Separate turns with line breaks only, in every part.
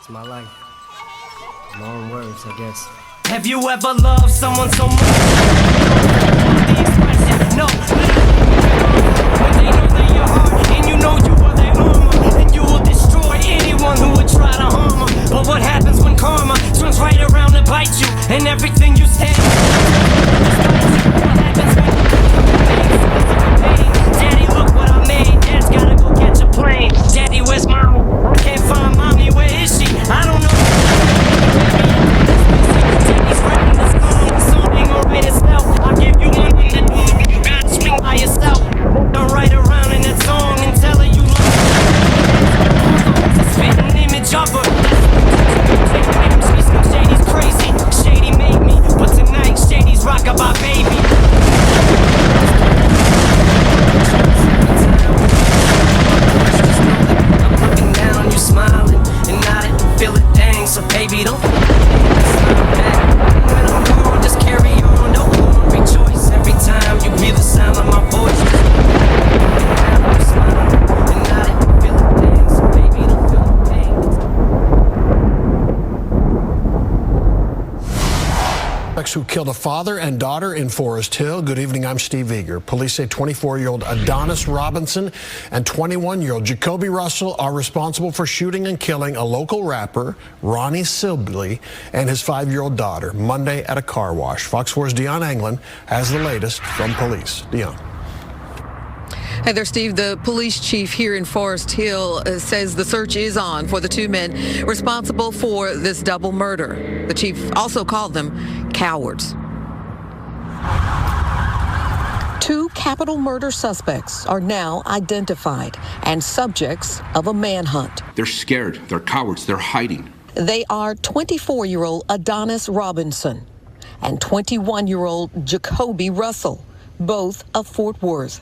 It's my life. Long words, I guess.
Have you ever loved someone so much? The expression, no. When they know they're your heart, and you know you are their armor, and you will destroy anyone who would try to harm her. But what happens when karma turns right around to bite you, and everything you stand? What happens when Daddy, look what I made. Dad's gotta go catch a plane. Daddy, where's mommy? I can't find mommy. Where is she? I don't know. I'll give you one in the door. You gotta swing by yourself. Don't write around in that song and tell her you love her. Spit an image of her. Shady's crazy. Shady made me. But tonight, Shady's rockabye baby. I'm looking down, you smiling and nodding. Feel it, dang. So baby, don't smile back. When I'm gone, just carry on. Don't rejoice every time you hear the sound of my voice. And not it, feel it, dang. So baby, don't feel the pain.
Who killed a father and daughter in Forest Hill. Good evening, I'm Steve Eager. Police say 24-year-old Adonis Robinson and 21-year-old Jacoby Russell are responsible for shooting and killing a local rapper, Ronnie Sibley, and his 5-year-old daughter Monday at a car wash. Fox 4's Dion Anglin has the latest from police. Dion.
Hey there, Steve. The police chief here in Forest Hill says the search is on for the two men responsible for this double murder. The chief also called them cowards. Two capital murder suspects are now identified and subjects of a manhunt.
They're scared. They're cowards. They're hiding.
They are 24-year-old Adonis Robinson and 21-year-old Jacoby Russell, both of Fort Worth.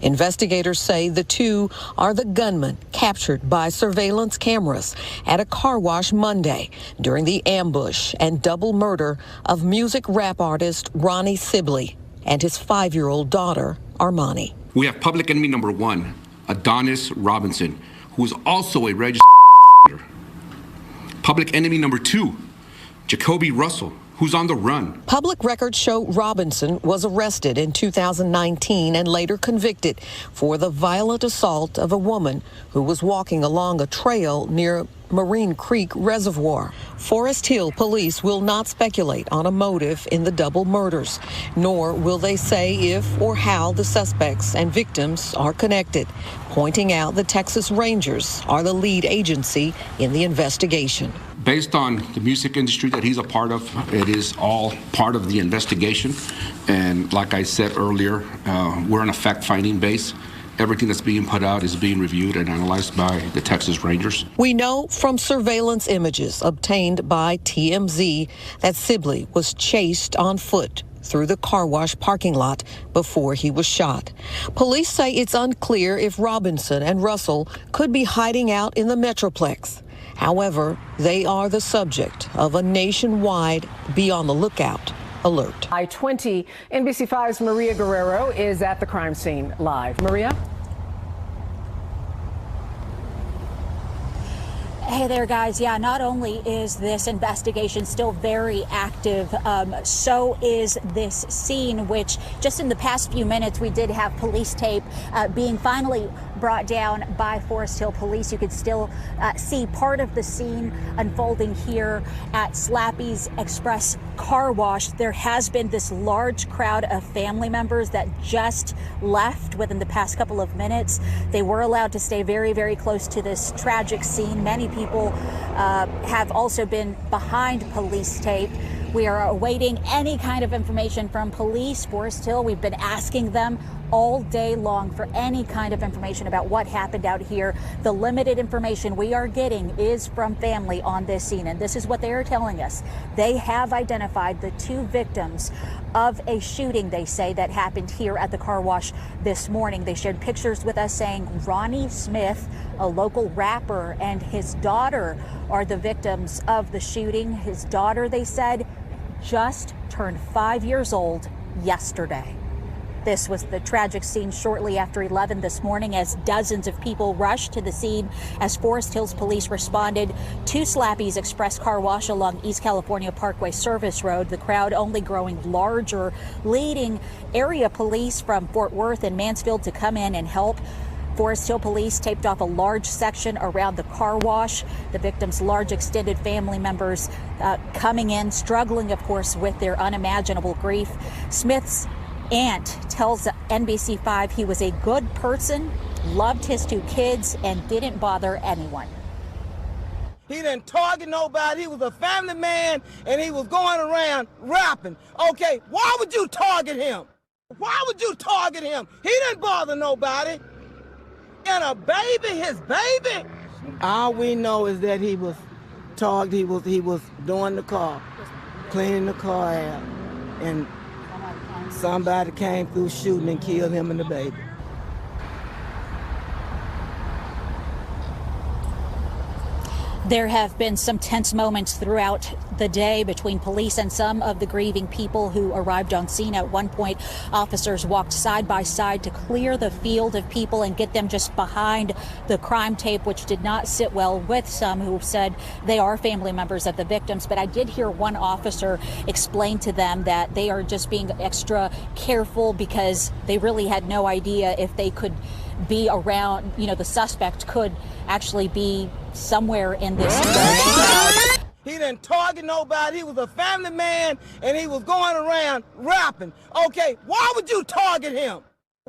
Investigators say the two are the gunmen captured by surveillance cameras at a car wash Monday during the ambush and double murder of music rap artist Ronnie Sibley and his 5-year-old daughter, Armani.
We have public enemy number 1, Adonis Robinson, who is also a registered. Public enemy number 2, Jacoby Russell, who's on the run.
Public records show Robinson was arrested in 2019 and later convicted for the violent assault of a woman who was walking along a trail near Marine Creek Reservoir. Forest Hill police will not speculate on a motive in the double murders, nor will they say if or how the suspects and victims are connected, pointing out the Texas Rangers are the lead agency in the investigation.
Based on the music industry that he's a part of, it is all part of the investigation. And like I said earlier, we're on a fact-finding base. Everything that's being put out is being reviewed and analyzed by the Texas Rangers.
We know from surveillance images obtained by TMZ that Sibley was chased on foot through the car wash parking lot before he was shot. Police say it's unclear if Robinson and Russell could be hiding out in the Metroplex. However, they are the subject of a nationwide be on the lookout alert.
I-20, NBC5's Maria Guerrero is at the crime scene live. Maria?
Hey there, guys. Yeah, not only is this investigation still very active, so is this scene, which just in the past few minutes, we did have police tape being finally brought down by Forest Hill Police. You could still see part of the scene unfolding here at Slappy's Express Car Wash. There has been this large crowd of family members that just left within the past couple of minutes. They were allowed to stay very, very close to this tragic scene. Many people have also been behind police tape. We are awaiting any kind of information from police. Forest Hill, we've been asking them all day long for any kind of information about what happened out here. The limited information we are getting is from family on this scene, and this is what they are telling us. They have identified the two victims of a shooting, they say, that happened here at the car wash this morning. They shared pictures with us saying Ronnie Smith, a local rapper, and his daughter are the victims of the shooting. His daughter, they said, just turned 5 years old yesterday. This was the tragic scene shortly after 11 this morning as dozens of people rushed to the scene as Forest Hills police responded to Slappy's Express Car Wash along East California Parkway Service Road. The crowd only growing larger, leading area police from Fort Worth and Mansfield to come in and help. Forest Hill police taped off a large section around the car wash. The victim's large extended family members coming in, struggling, of course, with their unimaginable grief. Smith's aunt tells NBC5 he was a good person, loved his 2 kids, and didn't bother anyone.
He didn't target nobody. He was a family man, and he was going around rapping. Okay, why would you target him? Why would you target him? He didn't bother nobody. And a baby, his baby. All we know is that he was targeted. He was doing the car, cleaning the car out, and somebody came through shooting and killed him and the baby.
There have been some tense moments throughout the day between police and some of the grieving people who arrived on scene. At one point, officers walked side by side to clear the field of people and get them just behind the crime tape, which did not sit well with some who said they are family members of the victims. But I did hear one officer explain to them that they are just being extra careful because they really had no idea if they could be around, the suspect could actually be somewhere in this crowd.
He didn't target nobody. He was a family man, and he was going around rapping. Okay, why would you target him?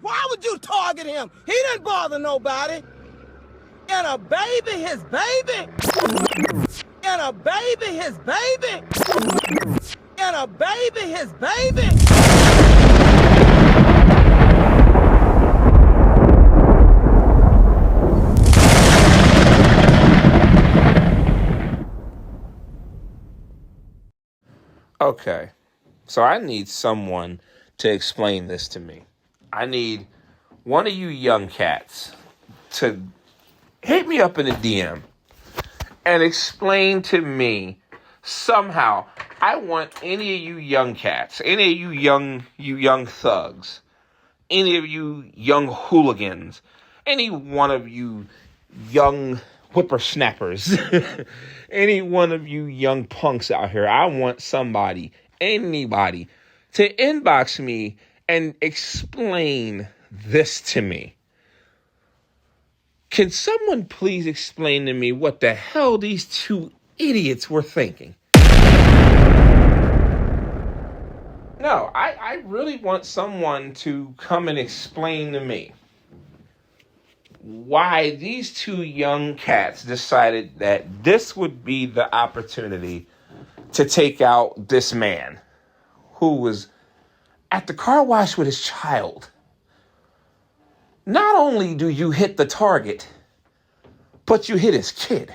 Why would you target him? He didn't bother nobody. And a baby, his baby. And a baby, his baby. And a baby, his baby.
Okay, so I need someone to explain this to me. I need one of you young cats to hit me up in a DM and explain to me somehow. I want any of you young cats, any of you young thugs, any of you young hooligans, any one of you young whippersnappers, any one of you young punks out here. I want somebody, anybody, to inbox me and explain this to me. Can someone please explain to me what the hell these 2 idiots were thinking? No, I really want someone to come and explain to me why these 2 young cats decided that this would be the opportunity to take out this man who was at the car wash with his child. Not only do you hit the target, but you hit his kid.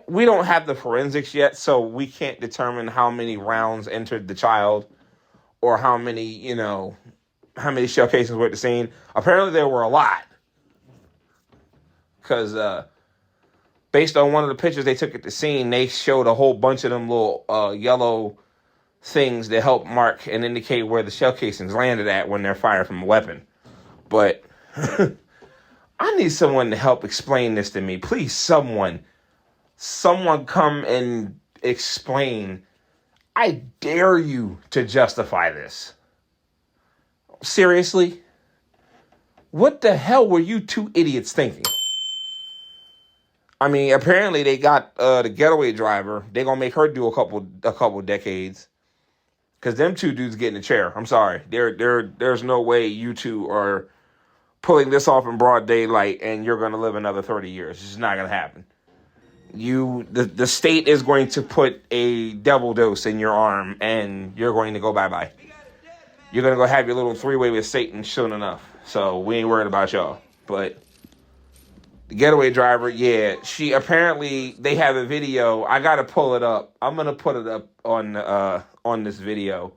We don't have the forensics yet, so we can't determine how many rounds entered the child or how many shell casings were at the scene. Apparently there were a lot. Because based on one of the pictures they took at the scene, they showed a whole bunch of them little yellow things that help mark and indicate where the shell casings landed at when they're fired from a weapon. But I need someone to help explain this to me. Please, someone come and explain. I dare you to justify this. Seriously? What the hell were you 2 idiots thinking? I mean, apparently they got the getaway driver. They're gonna make her do a couple decades. Cause them 2 dudes get in the chair. I'm sorry. There's no way you 2 are pulling this off in broad daylight and you're gonna live another 30 years. It's just not gonna happen. The state is going to put a devil dose in your arm and you're going to go bye-bye. You're going to go have your little 3-way with Satan soon enough. So we ain't worried about y'all. But the getaway driver, yeah, she apparently, they have a video. I got to pull it up. I'm going to put it up on this video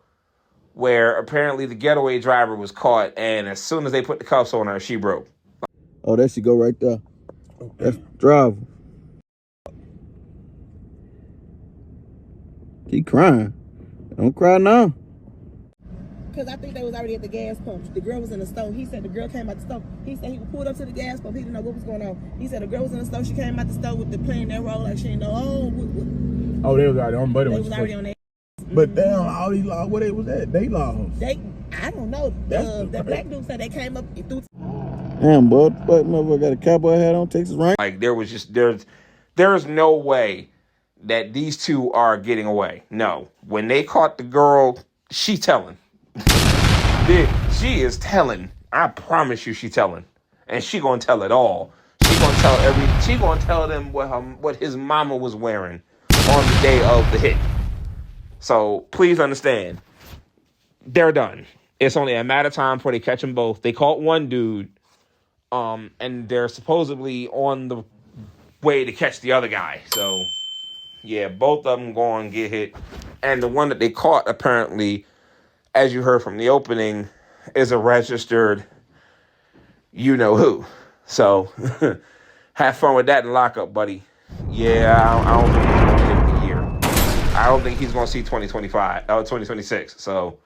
where apparently the getaway driver was caught. And as soon as they put the cuffs on her, she broke.
Oh, there she go right there. That's driver. He crying. Don't cry now.
because I think they was already at the gas pump. The girl was in the store. He said the girl came out the store. He said he pulled up to the gas pump. He didn't know what was going on. He said the girl was in the store. She came out the store with the playing that role like she didn't know.
Oh, they was already on, but
they was already on their.
But damn, all these laws, what they was at? They laws.
I don't know. The black dude said they came up through.
Damn, bud, but motherfucker got a cowboy hat on, Texas Ranger.
Like there's no way that these two are getting away. No, when they caught the girl, she telling. She is telling. I promise you, she telling, and she gonna tell it all. She gonna tell them what his mama was wearing on the day of the hit. So please understand, they're done. It's only a matter of time before they catch them both. They caught one dude, and they're supposedly on the way to catch the other guy. So, yeah, both of them going to get hit. And the one that they caught, apparently, as you heard from the opening, is a registered you-know-who. So, have fun with that in lockup, buddy. Yeah, I don't think he's going to hit the year. I don't think he's going to see 2026. So,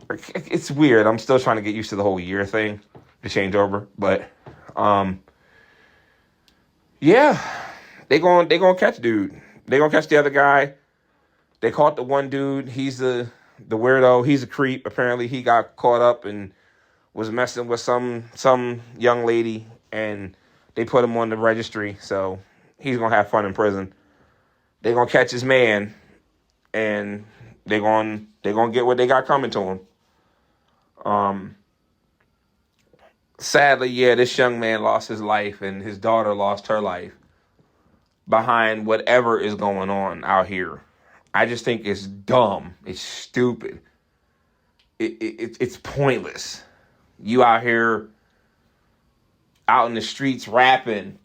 it's weird. I'm still trying to get used to the whole year thing, the changeover. But, yeah, they gonna catch dude. They gonna catch the other guy. They caught the one dude. He's the weirdo. He's a creep. Apparently, he got caught up and was messing with some young lady, and they put him on the registry. So he's gonna have fun in prison. They gonna catch his man, and they gonna get what they got coming to him. Sadly, yeah, this young man lost his life and his daughter lost her life behind whatever is going on out here. I just think it's dumb. It's stupid. It's pointless. You out here out in the streets rapping.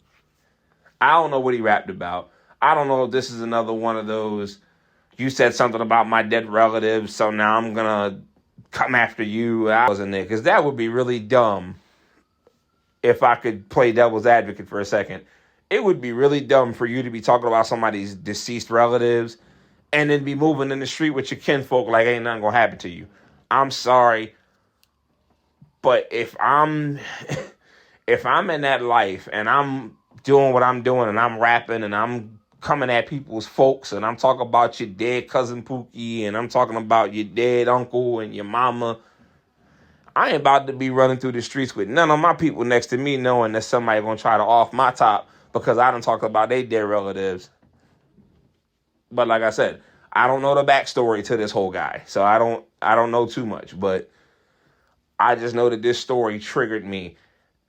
I don't know what he rapped about. I don't know if this is another one of those, you said something about my dead relatives, so now I'm going to come after you. I wasn't there, because that would be really dumb. If I could play devil's advocate for a second, it would be really dumb for you to be talking about somebody's deceased relatives and then be moving in the street with your kinfolk like ain't nothing gonna happen to you. I'm sorry, but if I'm in that life and I'm doing what I'm doing and I'm rapping and I'm coming at people's folks and I'm talking about your dead cousin Pookie and I'm talking about your dead uncle and your mama, I ain't about to be running through the streets with none of my people next to me knowing that somebody gonna try to off my top because I done talked about their dead relatives. But like I said, I don't know the backstory to this whole guy, so I don't know too much. But I just know that this story triggered me,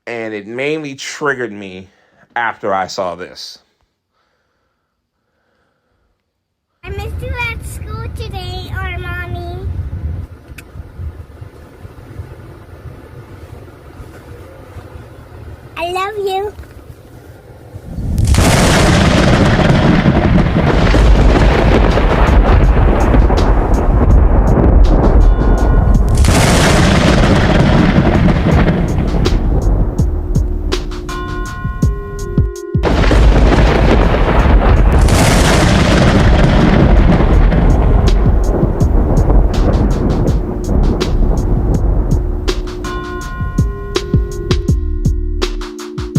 and it mainly triggered me after I saw this.
I missed you at school today, or Mommy. I love you.